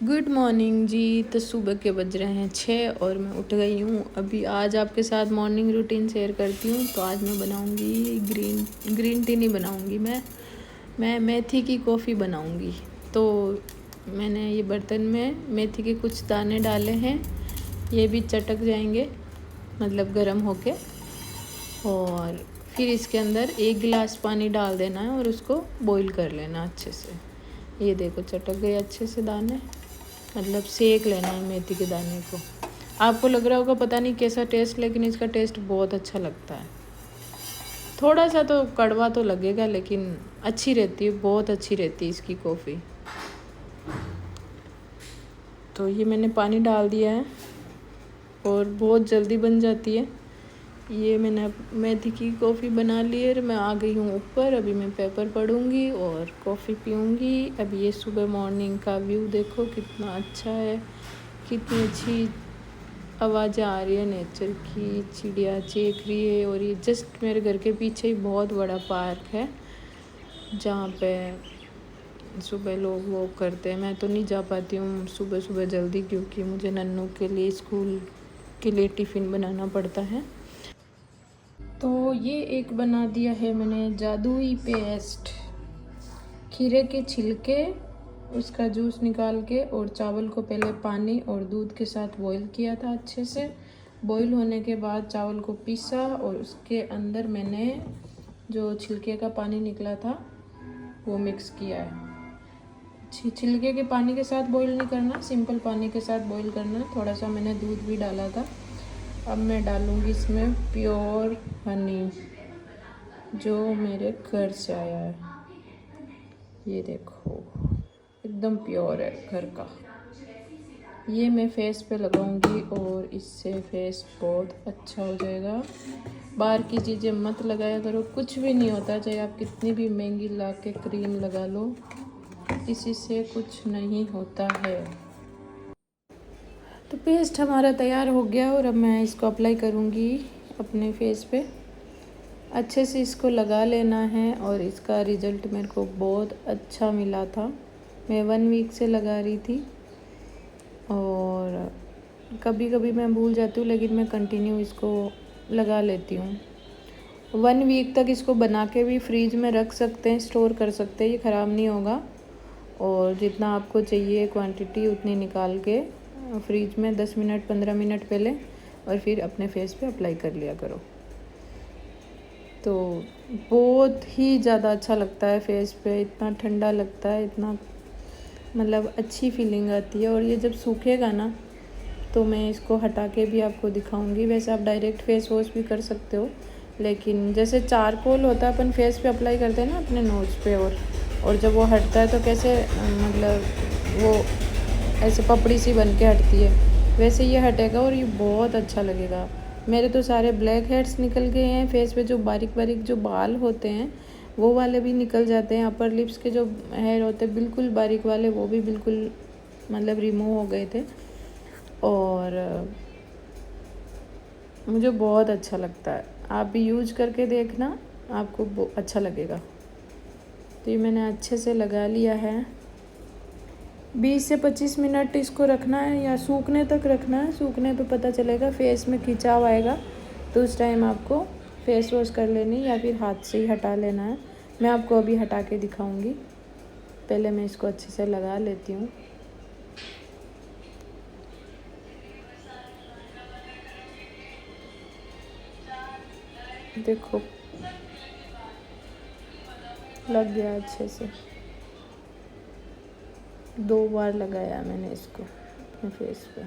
Good morning जी। तो सुबह के बज रहे हैं 6 और मैं उठ गई हूँ अभी। आज आपके साथ मॉर्निंग रूटीन शेयर करती हूँ। तो आज मैं बनाऊँगी ग्रीन टी नहीं बनाऊँगी, मैं मेथी की कॉफ़ी बनाऊँगी। तो मैंने ये बर्तन में मेथी के कुछ दाने डाले हैं, ये भी चटक जाएंगे मतलब गर्म होके। और फिर इसके अंदर 1 गिलास पानी डाल देना है और उसको बॉईल कर लेना अच्छे से। ये देखो चटक गए अच्छे से दाने, मतलब सेक लेना है मेथी के दाने को। आपको लग रहा होगा पता नहीं कैसा टेस्ट, लेकिन इसका टेस्ट बहुत अच्छा लगता है। थोड़ा सा तो कड़वा तो लगेगा लेकिन अच्छी रहती है, बहुत अच्छी रहती है इसकी कॉफ़ी। तो ये मैंने पानी डाल दिया है और बहुत जल्दी बन जाती है। ये मैंने मेथी की कॉफ़ी बना ली है। मैं आ गई हूँ ऊपर, अभी मैं पेपर पढ़ूँगी और कॉफ़ी पीऊँगी। अभी ये सुबह मॉर्निंग का व्यू देखो कितना अच्छा है, कितनी अच्छी आवाज़ें आ रही है नेचर की, चिड़िया चीख रही है। और ये जस्ट मेरे घर के पीछे ही बहुत बड़ा पार्क है जहाँ पे सुबह लोग वॉक करते हैं। मैं तो नहीं जा पाती हूँ सुबह सुबह जल्दी, क्योंकि मुझे नन्नू के लिए स्कूल के लिए टिफ़िन बनाना पड़ता है। तो ये एक बना दिया है मैंने जादुई पेस्ट। खीरे के छिलके, उसका जूस निकाल के और चावल को पहले पानी और दूध के साथ बॉईल किया था अच्छे से। बॉईल होने के बाद चावल को पीसा और उसके अंदर मैंने जो छिलके का पानी निकला था वो मिक्स किया है। छिलके के पानी के साथ बॉईल नहीं करना, सिंपल पानी के साथ बॉईल करना। थोड़ा सा मैंने दूध भी डाला था। अब मैं डालूँगी इसमें प्योर हनी जो मेरे घर से आया है। ये देखो एकदम प्योर है घर का। ये मैं फेस पे लगाऊंगी और इससे फेस बहुत अच्छा हो जाएगा। बाहर की चीज़ें मत लगाया करो, कुछ भी नहीं होता। चाहे आप कितनी भी महंगी ला के क्रीम लगा लो, इसी से कुछ नहीं होता है। तो पेस्ट हमारा तैयार हो गया और अब मैं इसको अप्लाई करूँगी अपने फेस पे। अच्छे से इसको लगा लेना है और इसका रिज़ल्ट मेरे को बहुत अच्छा मिला था। मैं 1 वीक से लगा रही थी और कभी कभी मैं भूल जाती हूँ, लेकिन मैं कंटिन्यू इसको लगा लेती हूँ। 1 वीक तक इसको बना के भी फ्रीज में रख सकते हैं, स्टोर कर सकते हैं, ये ख़राब नहीं होगा। और जितना आपको चाहिए क्वांटिटी उतनी निकाल के फ्रीज में 10 मिनट 15 मिनट पहले और फिर अपने फेस पे अप्लाई कर लिया करो। तो बहुत ही ज़्यादा अच्छा लगता है फेस पे, इतना ठंडा लगता है, इतना मतलब अच्छी फीलिंग आती है। और ये जब सूखेगा ना तो मैं इसको हटा के भी आपको दिखाऊंगी। वैसे आप डायरेक्ट फेस वॉश भी कर सकते हो, लेकिन जैसे चारकोल होता है अपन फेस पे अप्लाई करते हैं ना अपने नोज़ पे, और जब वो हटता है तो कैसे मतलब वो ऐसे पपड़ी सी बन के हटती है, वैसे ये हटेगा और ये बहुत अच्छा लगेगा। मेरे तो सारे ब्लैक हेड्स निकल गए हैं फेस पे, जो बारीक बारीक जो बाल होते हैं वो वाले भी निकल जाते हैं। अपर लिप्स के जो हेयर होते हैं बिल्कुल बारीक वाले, वो भी बिल्कुल मतलब रिमूव हो गए थे। और मुझे बहुत अच्छा लगता है, आप भी यूज करके देखना, आपको अच्छा लगेगा। तो ये मैंने अच्छे से लगा लिया है। 20 से 25 मिनट इसको रखना है या सूखने तक रखना है। सूखने पे पता चलेगा, फेस में खिंचाव आएगा तो उस टाइम आपको फेस वॉश कर लेनी या फिर हाथ से ही हटा लेना है। मैं आपको अभी हटा के दिखाऊंगी, पहले मैं इसको अच्छे से लगा लेती हूँ। देखो लग गया अच्छे से, 2 बार लगाया मैंने इसको अपने फेस पे।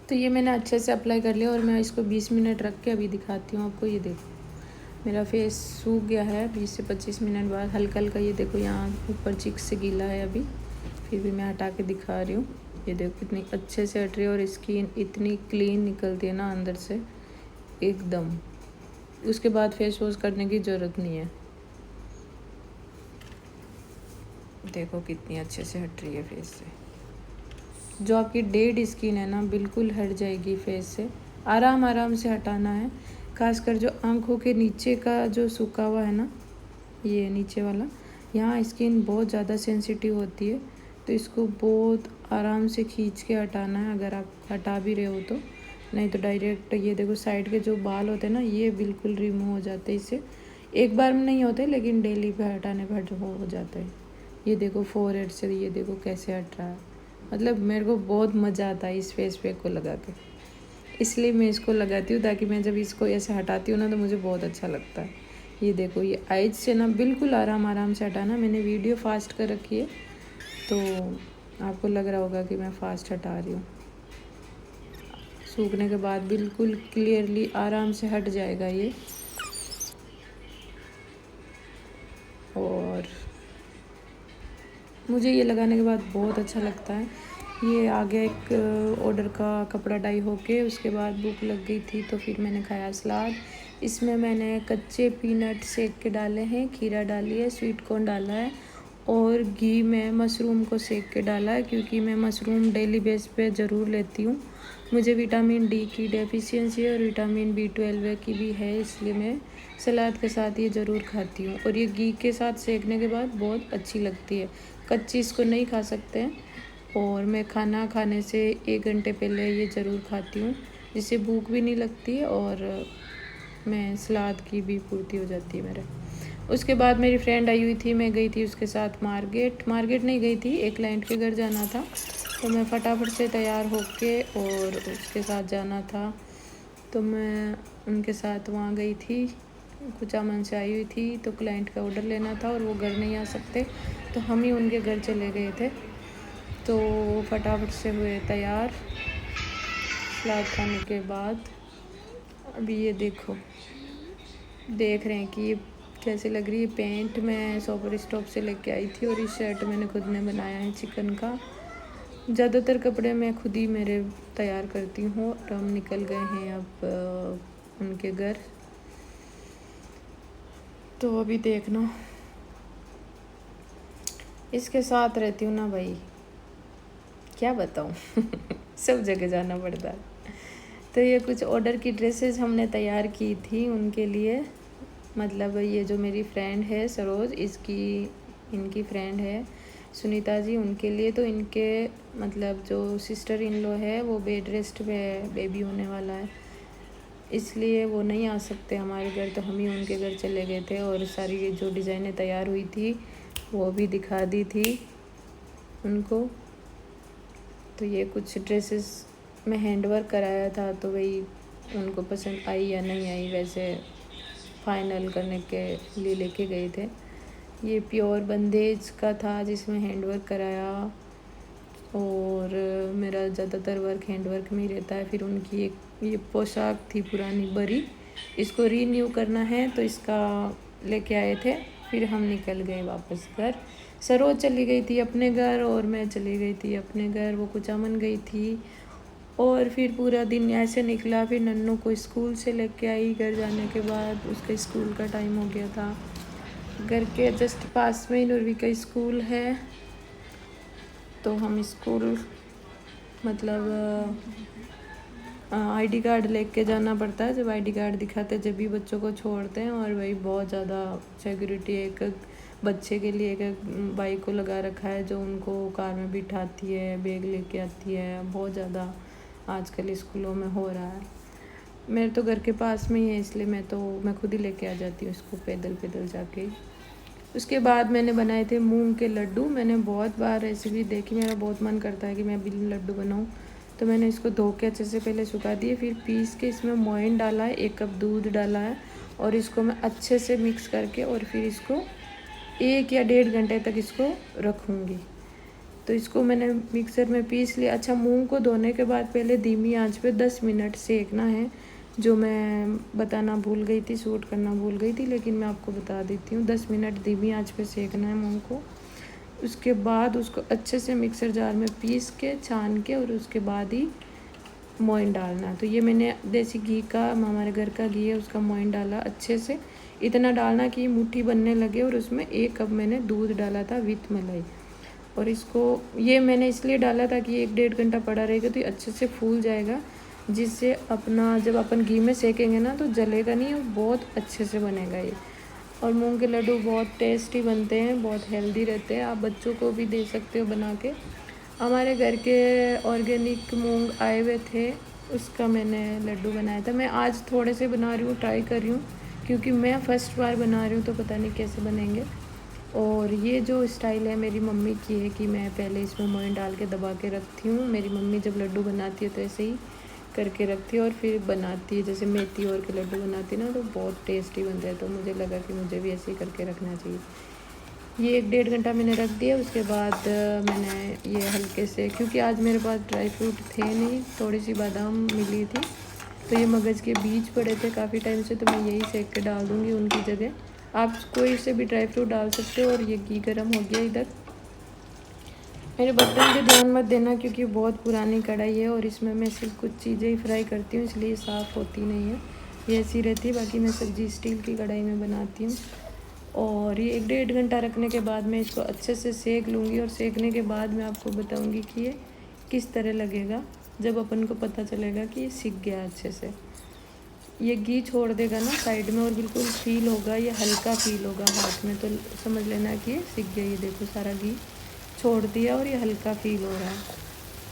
तो ये मैंने अच्छे से अप्लाई कर लिया और मैं इसको 20 मिनट रख के अभी दिखाती हूँ आपको। ये देखो मेरा फेस सूख गया है 20 से 25 मिनट बाद, हल्का हल्का। ये देखो यहाँ ऊपर चिक से गीला है अभी, फिर भी मैं हटा के दिखा रही हूँ। ये देखो कितनी अच्छे से हट रही है और स्किन इतनी क्लीन निकलती है ना अंदर से एकदम। उसके बाद फेस वॉश करने की ज़रूरत नहीं है। देखो कितनी अच्छे से हट रही है फेस से। जो आपकी डेड स्किन है ना बिल्कुल हट जाएगी फेस से। आराम आराम से हटाना है, खासकर जो आँखों के नीचे का जो सूखा हुआ है ना, ये नीचे वाला, यहाँ स्किन बहुत ज़्यादा सेंसिटिव होती है, तो इसको बहुत आराम से खींच के हटाना है, अगर आप हटा भी रहे हो तो। नहीं तो डायरेक्ट ये देखो साइड के जो बाल होते हैं ना, ये बिल्कुल रिमूव हो जाते हैं इससे। एक बार में नहीं होते, लेकिन डेली पे हटाने पर जो हो जाता है। ये देखो फोरहेड से ये देखो कैसे हट रहा है। मतलब मेरे को बहुत मज़ा आता है इस फेस पैक को लगा के, इसलिए मैं इसको लगाती हूँ, ताकि मैं जब इसको ऐसे हटाती हूँ ना तो मुझे बहुत अच्छा लगता है। ये देखो ये आइज से ना बिल्कुल आराम से हटाना। मैंने वीडियो फास्ट कर रखी है, तो आपको लग रहा होगा कि मैं फास्ट हटा रही हूँ। सूखने के बाद बिल्कुल क्लियरली आराम से हट जाएगा ये। और मुझे ये लगाने के बाद बहुत अच्छा लगता है। ये आ गया एक ऑर्डर का कपड़ा डाई होके, उसके बाद भूख लग गई थी तो फिर मैंने खाया सलाद। इसमें मैंने कच्चे पीनट सेक के डाले हैं, खीरा डाली है, स्वीट कॉर्न डाला है और घी में मशरूम को सेक के डाला है, क्योंकि मैं मशरूम डेली बेस पे ज़रूर लेती हूँ। मुझे विटामिन डी की डेफिशिएंसी है और विटामिन B12 की भी है, इसलिए मैं सलाद के साथ ये ज़रूर खाती हूँ। और ये घी के साथ सेकने के बाद बहुत अच्छी लगती है। कच्ची इसको नहीं खा सकते हैं, और मैं खाना खाने से 1 घंटे पहले ये ज़रूर खाती हूँ, जिससे भूख भी नहीं लगती है और मैं सलाद की भी पूर्ति हो जाती है मेरे। उसके बाद मेरी फ्रेंड आई हुई थी, मैं गई थी उसके साथ मार्केट नहीं गई थी, एक क्लाइंट के घर जाना था, तो मैं फटाफट से तैयार होके और उसके साथ जाना था, तो मैं उनके साथ वहाँ गई थी। कुछ अमन से आई हुई थी, तो क्लाइंट का ऑर्डर लेना था और वो घर नहीं आ सकते, तो हम ही उनके घर चले गए थे। तो फटाफट से हुए तैयार सलाद खाने के बाद। अभी ये देखो, देख रहे हैं कि ये कैसे लग रही है। पैंट मैं शॉपर स्टॉप से लेके आई थी और ये शर्ट मैंने खुद ने बनाया है चिकन का। ज़्यादातर कपड़े मैं खुद ही मेरे तैयार करती हूँ। और हम निकल गए हैं अब उनके घर, तो अभी देखना, इसके साथ रहती हूँ ना भाई, क्या बताऊँ सब जगह जाना पड़ता है। तो ये कुछ ऑर्डर की ड्रेसेस हमने तैयार की थी उनके लिए। मतलब ये जो मेरी फ्रेंड है सरोज, इनकी फ्रेंड है सुनीता जी, उनके लिए। तो इनके मतलब जो सिस्टर इन लॉ है वो बेड रेस्ट पे है, बेबी होने वाला है, इसलिए वो नहीं आ सकते हमारे घर, तो हम ही उनके घर चले गए थे। और सारी ये जो डिज़ाइनें तैयार हुई थी वो भी दिखा दी थी उनको। तो ये कुछ ड्रेसेस में हैंडवर्क कराया था, तो वही उनको पसंद आई या नहीं आई, वैसे फाइनल करने के लिए लेके गए थे। ये प्योर बंदेज का था जिसमें हैंडवर्क कराया, और मेरा ज़्यादातर वर्क हैंडवर्क में ही रहता है। फिर उनकी एक ये पोशाक थी पुरानी बरी, इसको रीन्यू करना है, तो इसका लेके आए थे। फिर हम निकल गए वापस घर। सरोज चली गई थी अपने घर और मैं चली गई थी अपने घर, वो कुछ अमन गई थी। और फिर पूरा दिन ऐसे निकला। फिर नन्नू को स्कूल से लेके आई, घर जाने के बाद उसका स्कूल का टाइम हो गया था। घर के जस्ट पास में ही नुरवी का स्कूल है, तो हम स्कूल मतलब आईडी कार्ड लेके जाना पड़ता है। जब आईडी कार्ड दिखाते जब भी बच्चों को छोड़ते हैं, और वही बहुत ज़्यादा सिक्योरिटी एक बच्चे के लिए एक बाइक को लगा रखा है जो उनको कार में बिठाती है, बैग लेके आती है। बहुत ज़्यादा आजकल स्कूलों में हो रहा है। मेरे तो घर के पास में ही है, इसलिए मैं खुद ही लेके आ जाती हूँ इसको पैदल जाके। उसके बाद मैंने बनाए थे मूंग के लड्डू। मैंने बहुत बार रेसिपी देखी, मेरा बहुत मन करता है कि मैं भी लड्डू बनाऊँ। तो मैंने इसको धो के अच्छे से पहले सुखा दिए, फिर पीस के इसमें मोइन डाला है, 1 कप दूध डाला है, और इसको मैं अच्छे से मिक्स करके और फिर इसको 1 या 1.5 घंटे तक इसको रखूँगी। तो इसको मैंने मिक्सर में पीस लिया। अच्छा, मूंग को धोने के बाद पहले धीमी आंच पे 10 मिनट सेकना है, जो मैं बताना भूल गई थी, शूट करना भूल गई थी, लेकिन मैं आपको बता देती हूँ। 10 मिनट धीमी आंच पे सेकना है मूंग को। उसके बाद उसको अच्छे से मिक्सर जार में पीस के छान के और उसके बाद ही मोइन डालना। तो ये मैंने देसी घी का, हमारे घर का घी है, उसका मोइन डाला अच्छे से। इतना डालना कि मुट्ठी बनने लगे, और उसमें 1 कप मैंने दूध डाला था विथ मलाई। और इसको ये मैंने इसलिए डाला था कि 1-1.5 घंटा पड़ा रहेगा तो ये अच्छे से फूल जाएगा, जिससे अपना जब अपन घी में सेकेंगे ना तो जलेगा नहीं और बहुत अच्छे से बनेगा ये। और मूंग के लड्डू बहुत टेस्टी बनते हैं, बहुत हेल्दी रहते हैं। आप बच्चों को भी दे सकते हो बना के। हमारे घर के ऑर्गेनिक मूंग आए हुए थे, उसका मैंने लड्डू बनाया था। मैं आज थोड़े से बना रही हूँ, ट्राई कर रही हूँ, क्योंकि मैं फ़र्स्ट बार बना रही हूँ तो पता नहीं कैसे बनेंगे। और ये जो स्टाइल है मेरी मम्मी की है कि मैं पहले इसमें मोइन डाल के दबा के रखती हूँ। मेरी मम्मी जब लड्डू बनाती है तो ऐसे ही करके रखती है और फिर बनाती है, जैसे मेथी और के लड्डू बनाती है ना, तो बहुत टेस्टी बनता है। तो मुझे लगा कि मुझे भी ऐसे ही करके रखना चाहिए। ये 1-1.5 घंटा मैंने रख दिया। उसके बाद मैंने ये हल्के से, क्योंकि आज मेरे पास ड्राई फ्रूट थे नहीं, थोड़ी सी बादाम मिली थी, तो ये मगज़ के बीज पड़े थे काफ़ी टाइम से, तो मैं यही सेक के डाल दूँगी उनकी जगह। आप कोई से भी ड्राई फ्रूट डाल सकते हो। और ये घी गर्म हो गया इधर। मेरे बर्तन पे ध्यान मत देना क्योंकि बहुत पुरानी कढ़ाई है और इसमें मैं सिर्फ कुछ चीज़ें ही फ्राई करती हूँ, इसलिए साफ़ होती नहीं है, ये ऐसी रहती है। बाकी मैं सब्ज़ी स्टील की कढ़ाई में बनाती हूँ। और ये 1-1.5 घंटा रखने के बाद मैं इसको अच्छे से सेक लूँगी। और सेकने के बाद मैं आपको बताऊँगी कि ये किस तरह लगेगा, जब अपन को पता चलेगा कि ये सिक गया अच्छे से। ये घी छोड़ देगा ना साइड में और बिल्कुल फील होगा, ये हल्का फील होगा हाथ में, तो समझ लेना कि ये सिक गया। ये देखो सारा घी छोड़ दिया और ये हल्का फील हो रहा है।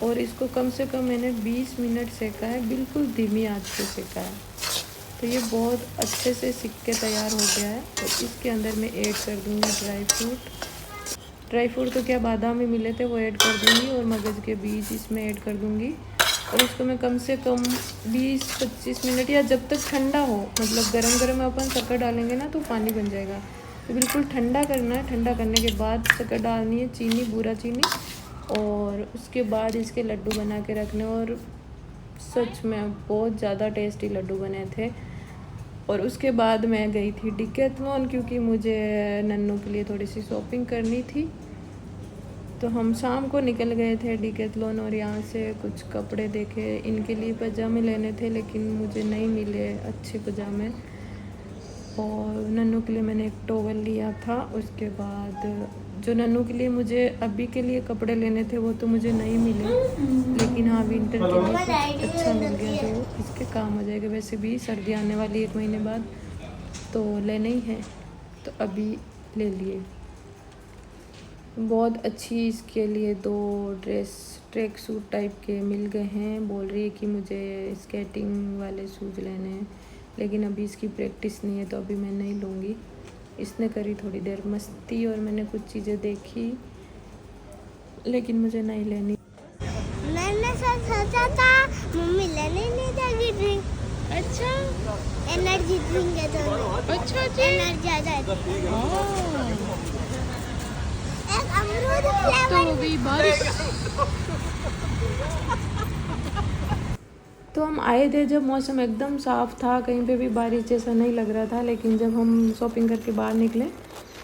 और इसको कम से कम मैंने 20 मिनट सेका है, बिल्कुल धीमी आंच पे सेका है। तो ये बहुत अच्छे से सिक के तैयार हो गया है। और इसके अंदर मैं ऐड कर दूँगी ड्राई फ्रूट तो क्या बादाम ही मिले थे वो ऐड कर दूँगी, और मगज़ के बीज इसमें ऐड कर दूँगी। और इसको मैं कम से कम 20-25 मिनट, या जब तक ठंडा हो, मतलब गरम गरम में अपन शक्कर डालेंगे ना तो पानी बन जाएगा, तो बिल्कुल ठंडा करना है। ठंडा करने के बाद शक्कर डालनी है, चीनी, बूरा चीनी, और उसके बाद इसके लड्डू बना के रखने। और सच में बहुत ज़्यादा टेस्टी लड्डू बने थे। और उसके बाद मैं गई थी डिकैथलॉन, क्योंकि मुझे नन्नू के लिए थोड़ी सी शॉपिंग करनी थी। तो हम शाम को निकल गए थे डिकैथलॉन और यहाँ से कुछ कपड़े देखे। इनके लिए पजामे लेने थे लेकिन मुझे नहीं मिले अच्छे पजामे। और नन्नू के लिए मैंने एक टॉवल लिया था। उसके बाद जो नन्नू के लिए मुझे अभी के लिए कपड़े लेने थे वो तो मुझे नहीं मिले, लेकिन हाँ विंटर के लिए कुछ अच्छा मिल गया जो इसके काम हो जाएगा। वैसे भी सर्दी आने वाली 1 महीने बाद, तो लेने ही है, तो अभी ले लिए। बहुत अच्छी इसके लिए 2 ड्रेस ट्रैक सूट टाइप के मिल गए हैं। बोल रही है कि मुझे स्केटिंग वाले शूज़ लेने हैं, लेकिन अभी इसकी प्रैक्टिस नहीं है तो अभी मैं नहीं लूँगी। इसने करी थोड़ी देर मस्ती और मैंने कुछ चीज़ें देखी, लेकिन मुझे नहीं लेनी। मैंने सोचा था मम्मी लेने नहीं देगी ड्रिंक। अच्छा, एनर्जी ड्रिंक है तो अच्छा जी, एनर्जी आ जाएगी। एक अमरूद फ्लेवर तो भी बारिश। तो हम आए थे जब मौसम एकदम साफ़ था, कहीं पे भी बारिश जैसा नहीं लग रहा था, लेकिन जब हम शॉपिंग करके बाहर निकले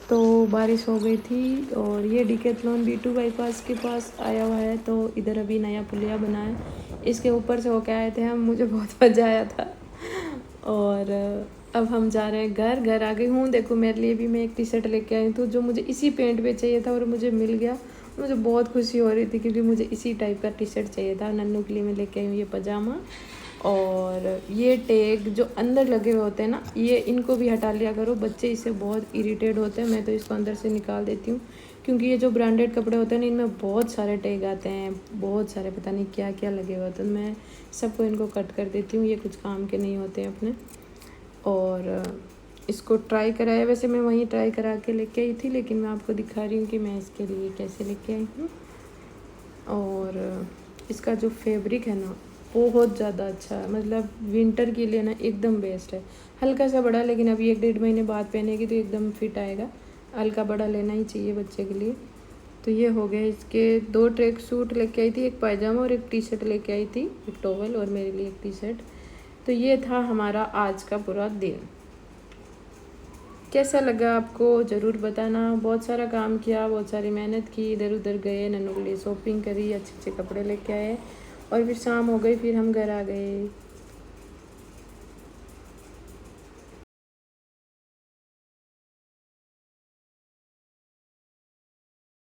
तो बारिश हो गई थी। और ये डिकैथलॉन B2 बाईपास के पास आया हुआ है, तो इधर अभी नया पुलिया बना है, इसके ऊपर से होके आए थे हम, मुझे बहुत मज़ा आया था। और अब हम जा रहे हैं घर आ गई हूँ। देखो मेरे लिए भी मैं एक टी-शर्ट लेके आई हूँ जो मुझे इसी पेंट पे चाहिए था और मुझे मिल गया। मुझे बहुत खुशी हो रही थी क्योंकि मुझे इसी टाइप का टी-शर्ट चाहिए था। नन्नू के लिए मैं लेके आई हूँ ये पजामा। और ये टैग जो अंदर लगे हुए होते हैं ना, ये इनको भी हटा लिया करो, बच्चे इससे बहुत इरिटेट होते हैं। मैं तो इसको अंदर से निकाल देती हूँ, क्योंकि ये जो ब्रांडेड कपड़े होते हैं ना, इनमें बहुत सारे टैग आते हैं, बहुत सारे, पता नहीं क्या क्या लगे हुए होते हैं। मैं सबको इनको कट कर देती हूँ, ये कुछ काम के नहीं होते हैं अपने। और इसको ट्राई कराया, वैसे मैं वहीं ट्राई करा के लेके आई थी, लेकिन मैं आपको दिखा रही हूँ कि मैं इसके लिए कैसे लेके आई हूँ। और इसका जो फैब्रिक है ना बहुत ज़्यादा अच्छा है, मतलब विंटर के लिए ना एकदम बेस्ट है। हल्का सा बड़ा, लेकिन अभी 1-1.5 महीने बाद पहनेगी तो एकदम फिट आएगा। हल्का बड़ा लेना ही चाहिए बच्चे के लिए। तो ये हो गया। इसके 2 ट्रैक सूट लेके आई थी, एक पायजामा और एक टी-शर्ट लेके आई थी, एक टॉवल और मेरे लिए एक टी-शर्ट। तो ये था हमारा आज का पूरा दिन। कैसा लगा आपको ज़रूर बताना। बहुत सारा काम किया, बहुत सारी मेहनत की, इधर उधर गए, नन्नू के लिए शॉपिंग करी, अच्छे अच्छे कपड़े लेके आए, और फिर शाम हो गई, फिर हम घर आ गए।